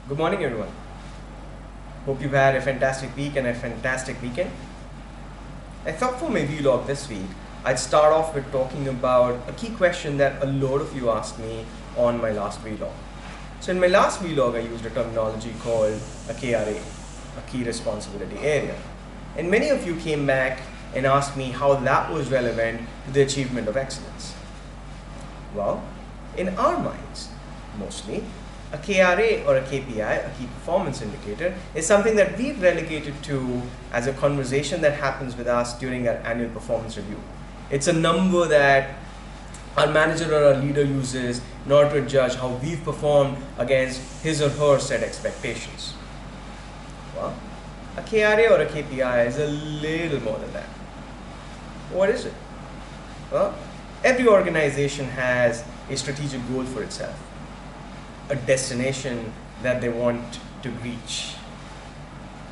Good morning, everyone. Hope you've had a fantastic week and a fantastic weekend. I thought for my vlog this week, I'd start off with talking about a key question that a lot of you asked me on my last vlog. So in my last vlog, I used a terminology called a KRA, a key responsibility area. And many of you came back and asked me how that was relevant to the achievement of excellence. Well, in our minds, mostly, a KRA or a KPI, a key performance indicator, is something that we've relegated to as a conversation that happens with us during our annual performance review. It's a number that our manager or our leader uses in order to judge how we've performed against his or her set expectations. Well, a KRA or a KPI is a little more than that. What is it? Well, every organization has a strategic goal for itself, a destination that they want to reach.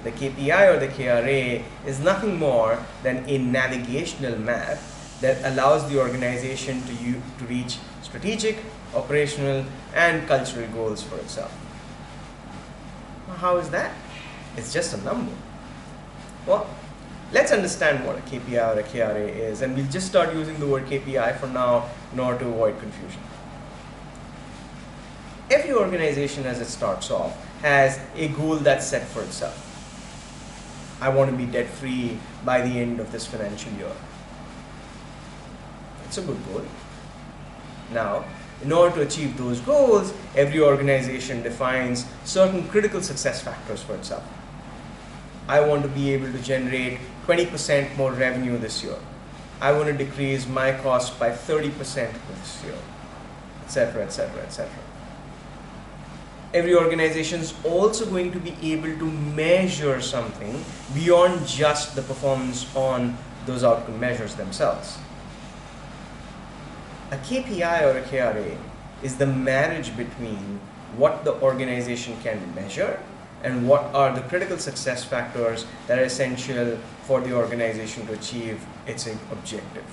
The KPI or the KRA is nothing more than a navigational map that allows the organization to reach strategic, operational, and cultural goals for itself. How is that? It's just a number. Well, let's understand what a KPI or a KRA is, and we'll just start using the word KPI for now in order to avoid confusion. Every organization, as it starts off, has a goal that's set for itself. I want to be debt free by the end of this financial year. It's a good goal. Now, in order to achieve those goals, every organization defines certain critical success factors for itself. I want to be able to generate 20% more revenue this year. I want to decrease my cost by 30% this year, etc., etc., etc. Every organization is also going to be able to measure something beyond just the performance on those outcome measures themselves. A KPI or a KRA is the marriage between what the organization can measure and what are the critical success factors that are essential for the organization to achieve its objective.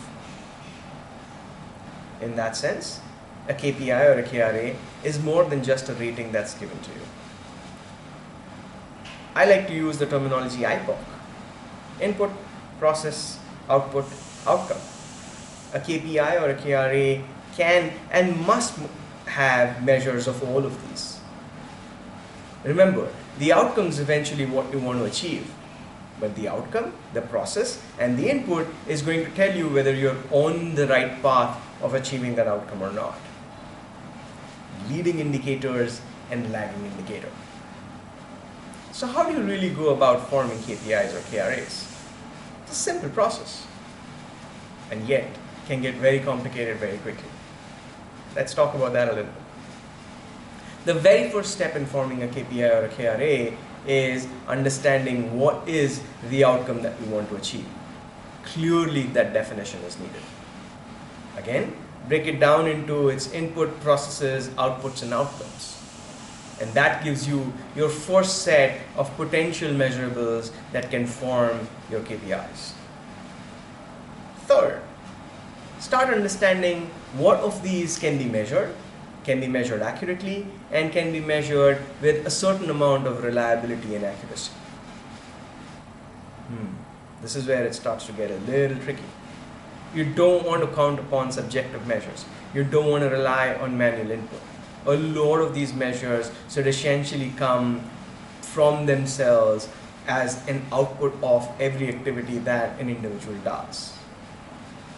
In that sense, a KPI or a KRA is more than just a rating that's given to you. I like to use the terminology IPOC: input, process, output, outcome. A KPI or a KRA can and must have measures of all of these. Remember, the outcome is eventually what you want to achieve, but the outcome, the process, and the input is going to tell you whether you're on the right path of achieving that outcome or not. Leading indicators and lagging indicator. So how do you really go about forming KPIs or KRAs? It's a simple process, and yet can get very complicated very quickly. Let's talk about that a little bit. The very first step in forming a KPI or a KRA is understanding what is the outcome that we want to achieve. Clearly, that definition is needed. Again, break it down into its input, processes, outputs, and outcomes. And that gives you your first set of potential measurables that can form your KPIs. Third, start understanding what of these can be measured accurately, and can be measured with a certain amount of reliability and accuracy. This is where it starts to get a little tricky. You don't want to count upon subjective measures. You don't want to rely on manual input. A lot of these measures should essentially come from themselves as an output of every activity that an individual does.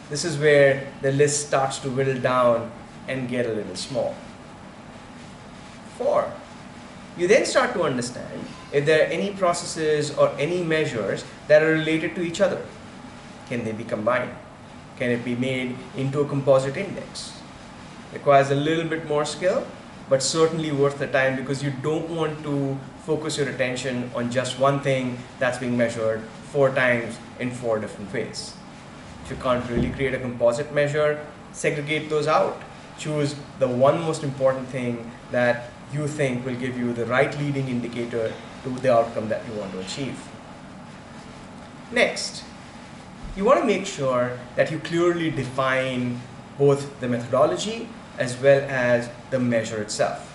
This is where the list starts to whittle down and get a little small. 4. You then start to understand if there are any processes or any measures that are related to each other. Can they be combined? Can it be made into a composite index? Requires a little bit more skill, but certainly worth the time, because you don't want to focus your attention on just one thing that's being measured 4 times in 4 different ways. If you can't really create a composite measure, segregate those out. Choose the one most important thing that you think will give you the right leading indicator to the outcome that you want to achieve. Next, you want to make sure that you clearly define both the methodology as well as the measure itself.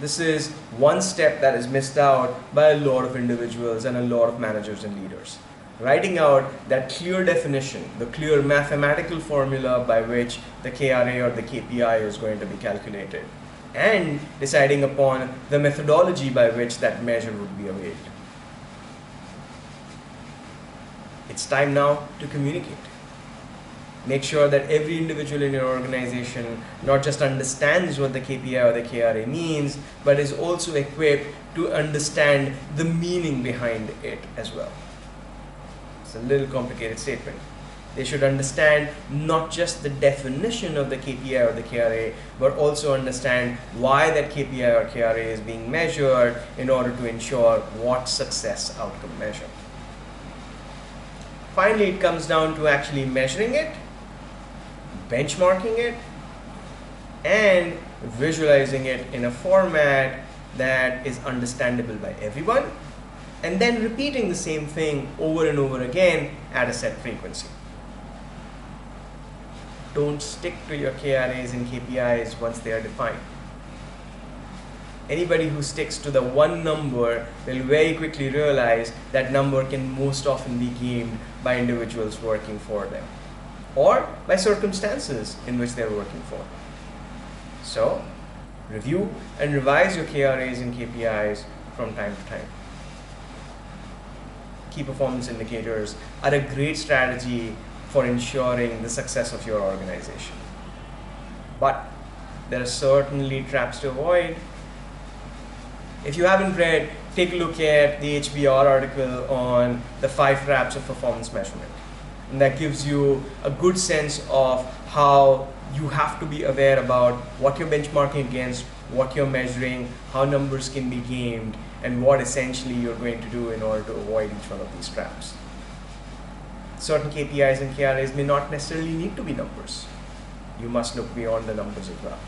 This is one step that is missed out by a lot of individuals and a lot of managers and leaders. Writing out that clear definition, the clear mathematical formula by which the KRA or the KPI is going to be calculated, and deciding upon the methodology by which that measure would be availed. It's time now to communicate. Make sure that every individual in your organization not just understands what the KPI or the KRA means, but is also equipped to understand the meaning behind it as well. It's a little complicated statement. They should understand not just the definition of the KPI or the KRA, but also understand why that KPI or KRA is being measured in order to ensure what success outcome measure. Finally, it comes down to actually measuring it, benchmarking it, and visualizing it in a format that is understandable by everyone, and then repeating the same thing over and over again at a set frequency. Don't stick to your KRAs and KPIs once they are defined. Anybody who sticks to the one number will very quickly realize that number can most often be gamed by individuals working for them, or by circumstances in which they're working for. So, review and revise your KRAs and KPIs from time to time. Key performance indicators are a great strategy for ensuring the success of your organization. But there are certainly traps to avoid. If you haven't read, take a look at the HBR article on the 5 traps of performance measurement. And that gives you a good sense of how you have to be aware about what you're benchmarking against, what you're measuring, how numbers can be gamed, and what essentially you're going to do in order to avoid each one of these traps. Certain KPIs and KRAs may not necessarily need to be numbers. You must look beyond the numbers as well.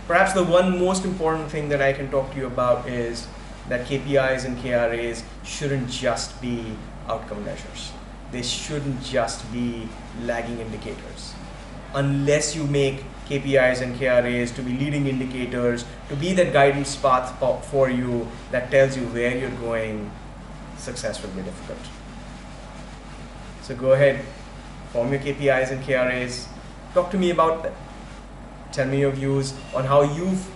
Perhaps the one most important thing that I can talk to you about is that KPIs and KRAs shouldn't just be outcome measures. They shouldn't just be lagging indicators. Unless you make KPIs and KRAs to be leading indicators, to be that guidance path for you that tells you where you're going, success will be difficult. So go ahead, form your KPIs and KRAs, talk to me about them. Tell me your views on how you've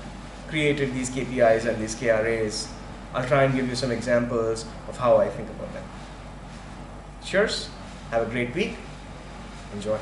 created these KPIs and these KRAs. I'll try and give you some examples of how I think about them. Cheers, have a great week, enjoy.